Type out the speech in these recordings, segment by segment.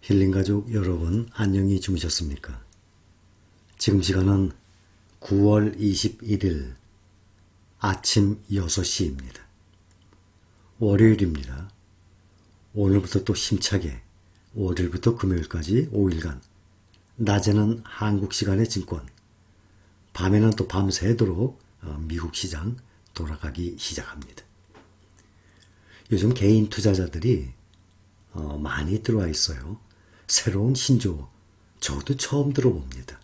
힐링가족 여러분, 안녕히 주무셨습니까? 지금 시간은 9월 21일 아침 6시입니다. 월요일입니다. 오늘부터 또 힘차게 월요일부터 금요일까지 5일간 낮에는 한국 시간의 증권, 밤에는 또 밤새도록 미국 시장 돌아가기 시작합니다. 요즘 개인 투자자들이 많이 들어와 있어요. 새로운 신조어, 저도 처음 들어봅니다.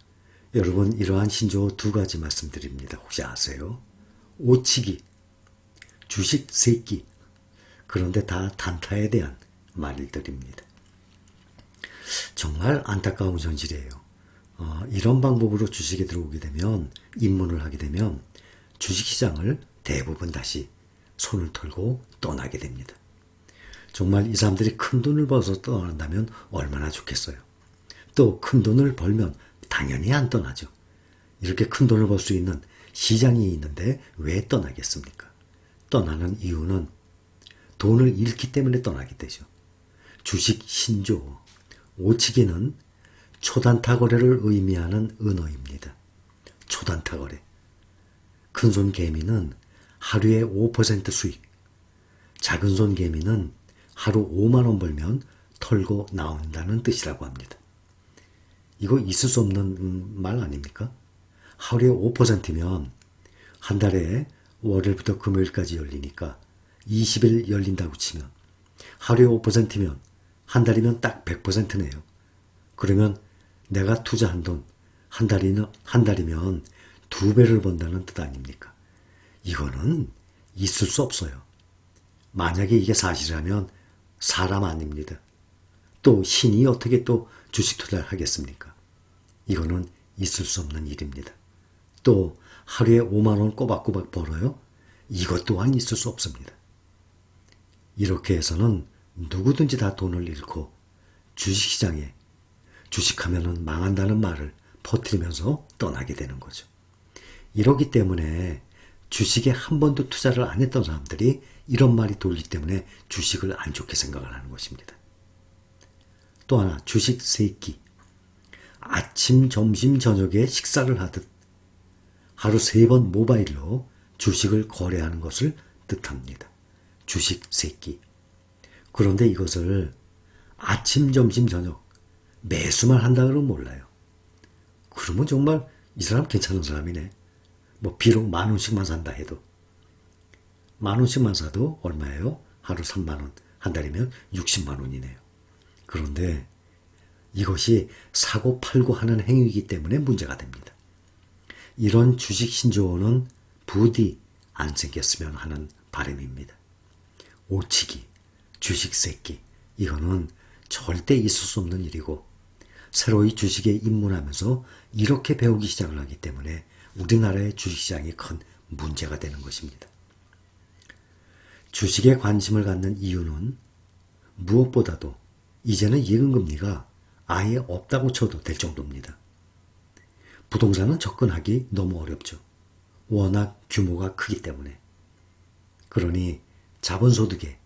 여러분, 이러한 신조어 두 가지 말씀드립니다. 혹시 아세요? 오치기, 주식 세끼. 그런데 다 단타에 대한 말들입니다. 정말 안타까운 현실이에요. 이런 방법으로 주식에 들어오게 되면, 입문을 하게 되면 주식시장을 대부분 다시 손을 털고 떠나게 됩니다. 정말 이 사람들이 큰 돈을 벌어서 떠난다면 얼마나 좋겠어요. 또 큰 돈을 벌면 당연히 안 떠나죠. 이렇게 큰 돈을 벌 수 있는 시장이 있는데 왜 떠나겠습니까? 떠나는 이유는 돈을 잃기 때문에 떠나게 되죠. 주식 신조어, 오치기는 초단타 거래를 의미하는 은어입니다. 초단타 거래. 큰손 개미는 하루에 5% 수익, 작은손 개미는 하루 5만 원 벌면 털고 나온다는 뜻이라고 합니다. 이거 있을 수 없는 말 아닙니까? 하루에 5%면 한 달에 월요일부터 금요일까지 열리니까 20일 열린다고 치면 하루에 5%면 한 달이면 딱 100%네요. 그러면 내가 투자한 돈 한 달이면 2배를 번다는 뜻 아닙니까? 이거는 있을 수 없어요. 만약에 이게 사실이라면 사람 아닙니다. 또 신이 어떻게 또 주식 투자를 하겠습니까? 이거는 있을 수 없는 일입니다. 또 하루에 5만 원 꼬박꼬박 벌어요? 이것 또한 있을 수 없습니다. 이렇게 해서는 누구든지 다 돈을 잃고 주식시장에 주식하면은 망한다는 말을 퍼뜨리면서 떠나게 되는 거죠. 이러기 때문에 주식에 한 번도 투자를 안 했던 사람들이 이런 말이 돌기 때문에 주식을 안 좋게 생각을 하는 것입니다. 또 하나, 주식 세끼. 아침, 점심, 저녁에 식사를 하듯 하루 3번 모바일로 주식을 거래하는 것을 뜻합니다. 주식 세끼. 그런데 이것을 아침, 점심, 저녁 매수만 한다 그러면 몰라요. 그러면 정말 이 사람 괜찮은 사람이네. 비록 10,000원씩만 산다 해도 10,000원씩만 사도 얼마예요? 하루 3만 원, 한 달이면 60만 원이네요. 그런데 이것이 사고 팔고 하는 행위이기 때문에 문제가 됩니다. 이런 주식 신조어는 부디 안 생겼으면 하는 바람입니다. 오치기, 주식 세끼, 이거는 절대 있을 수 없는 일이고 새로이 주식에 입문하면서 이렇게 배우기 시작을 하기 때문에 우리나라의 주식시장이 큰 문제가 되는 것입니다. 주식에 관심을 갖는 이유는 무엇보다도 이제는 예금금리가 아예 없다고 쳐도 될 정도입니다. 부동산은 접근하기 너무 어렵죠. 워낙 규모가 크기 때문에. 그러니 자본소득의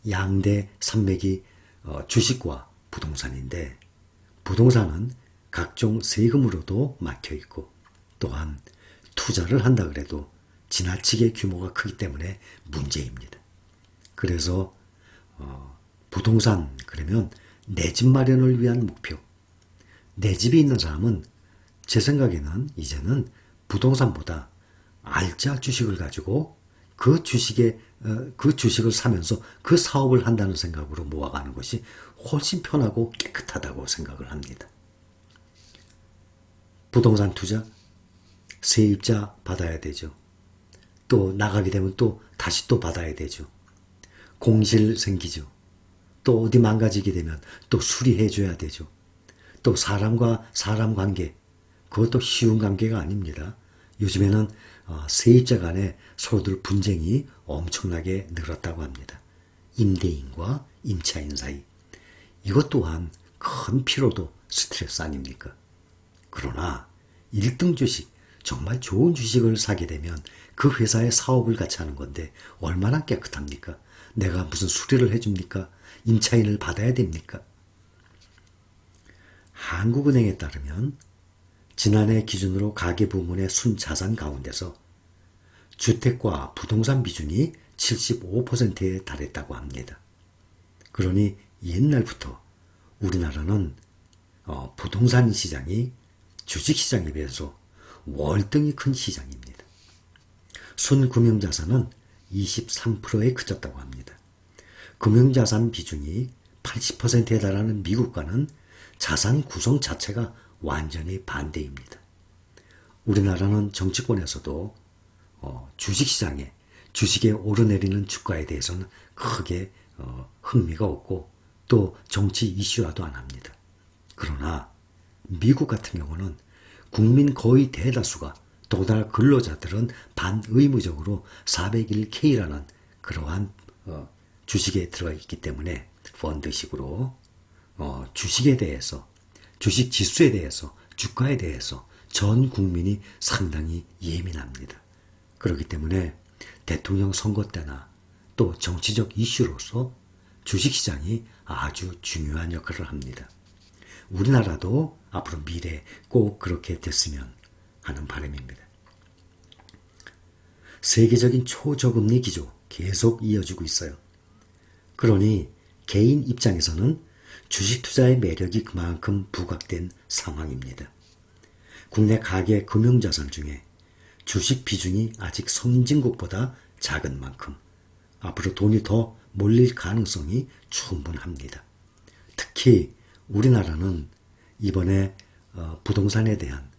양대 산맥이 주식과 부동산인데 부동산은 각종 세금으로도 막혀있고 또한 투자를 한다 그래도 지나치게 규모가 크기 때문에 문제입니다. 그래서 부동산 그러면 내 집 마련을 위한 목표. 내 집이 있는 사람은 제 생각에는 이제는 부동산보다 알짜 주식을 가지고 그 주식을 사면서 그 사업을 한다는 생각으로 모아가는 것이 훨씬 편하고 깨끗하다고 생각을 합니다. 부동산 투자, 세입자 받아야 되죠. 또 나가게 되면 또 다시 또 받아야 되죠. 공실 생기죠. 또 어디 망가지게 되면 또 수리해 줘야 되죠. 또 사람과 사람 관계, 그것도 쉬운 관계가 아닙니다. 요즘에는 세입자 간에 서로들 분쟁이 엄청나게 늘었다고 합니다. 임대인과 임차인 사이. 이것 또한 큰 피로도 스트레스 아닙니까? 그러나 1등 주식, 정말 좋은 주식을 사게 되면 그 회사의 사업을 같이 하는 건데 얼마나 깨끗합니까? 내가 무슨 수리를 해줍니까? 임차인을 받아야 됩니까? 한국은행에 따르면 지난해 기준으로 가계부문의 순자산 가운데서 주택과 부동산 비중이 75%에 달했다고 합니다. 그러니 옛날부터 우리나라는 부동산 시장이 주식시장에 비해서 월등히 큰 시장입니다. 순금융자산은 23%에 그쳤다고 합니다. 금융자산 비중이 80%에 달하는 미국과는 자산 구성 자체가 완전히 반대입니다. 우리나라는 정치권에서도 주식시장에 주식에 오르내리는 주가에 대해서는 크게 흥미가 없고 또 정치 이슈화도 안 합니다. 그러나 미국 같은 경우는 국민 거의 대다수가 더군다나 근로자들은 반의무적으로 401k라는 그러한 주식에 들어가 있기 때문에 펀드식으로 주식에 대해서 주식 지수에 대해서 주가에 대해서 전 국민이 상당히 예민합니다. 그렇기 때문에 대통령 선거 때나 또 정치적 이슈로서 주식시장이 아주 중요한 역할을 합니다. 우리나라도 앞으로 미래에 꼭 그렇게 됐으면 하는 바람입니다. 세계적인 초저금리 기조 계속 이어지고 있어요. 그러니 개인 입장에서는 주식 투자의 매력이 그만큼 부각된 상황입니다. 국내 가계 금융자산 중에 주식 비중이 아직 선진국보다 작은 만큼 앞으로 돈이 더 몰릴 가능성이 충분합니다. 특히 우리나라는 이번에 부동산에 대한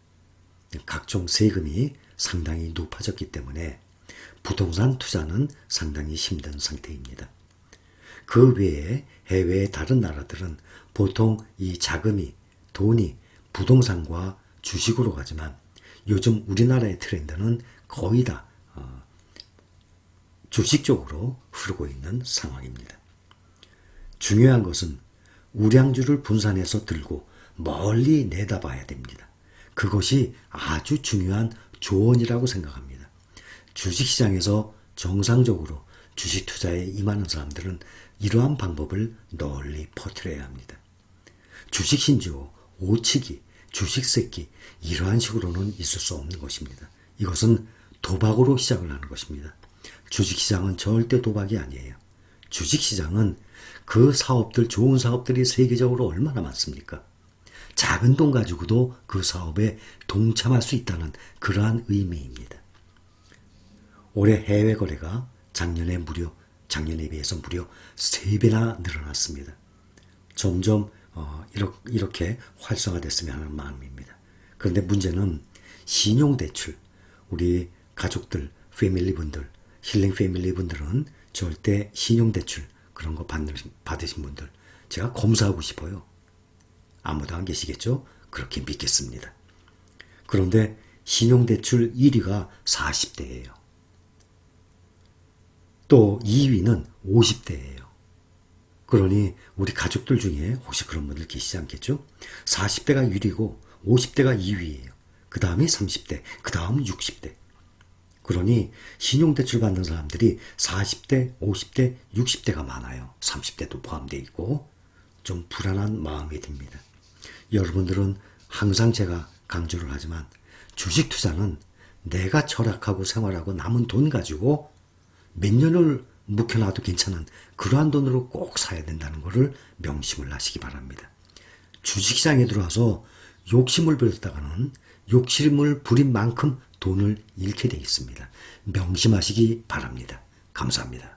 각종 세금이 상당히 높아졌기 때문에 부동산 투자는 상당히 힘든 상태입니다. 그 외에 해외의 다른 나라들은 보통 이 자금이 돈이 부동산과 주식으로 가지만 요즘 우리나라의 트렌드는 거의 다 주식 쪽으로 흐르고 있는 상황입니다. 중요한 것은 우량주를 분산해서 들고 멀리 내다봐야 됩니다. 그것이 아주 중요한 조언이라고 생각합니다. 주식시장에서 정상적으로 주식 투자에 임하는 사람들은 이러한 방법을 널리 퍼뜨려야 합니다. 주식 신조, 오치기, 주식 새끼 이러한 식으로는 있을 수 없는 것입니다. 이것은 도박으로 시작을 하는 것입니다. 주식시장은 절대 도박이 아니에요. 주식시장은 그 사업들, 좋은 사업들이 세계적으로 얼마나 많습니까? 작은 돈 가지고도 그 사업에 동참할 수 있다는 그러한 의미입니다. 올해 해외 거래가 작년에 비해서 무려 3배나 늘어났습니다. 점점 이렇게 활성화됐으면 하는 마음입니다. 그런데 문제는 신용대출, 우리 가족들, 패밀리분들, 힐링 패밀리분들은 절대 신용대출 그런 거 받으신 분들 제가 검사하고 싶어요. 아무도 안 계시겠죠? 그렇게 믿겠습니다. 그런데 신용대출 1위가 40대예요. 또 2위는 50대예요. 그러니 우리 가족들 중에 혹시 그런 분들 계시지 않겠죠? 40대가 1위고 50대가 2위예요. 그 다음이 30대, 그 다음은 60대. 그러니 신용대출 받는 사람들이 40대, 50대, 60대가 많아요. 30대도 포함되어 있고 좀 불안한 마음이 듭니다. 여러분들은 항상 제가 강조를 하지만 주식 투자는 내가 철학하고 생활하고 남은 돈 가지고 몇 년을 묵혀놔도 괜찮은 그러한 돈으로 꼭 사야 된다는 것을 명심을 하시기 바랍니다. 주식시장에 들어와서 욕심을 부렸다가는 욕심을 부린 만큼 돈을 잃게 되어 있습니다. 명심하시기 바랍니다. 감사합니다.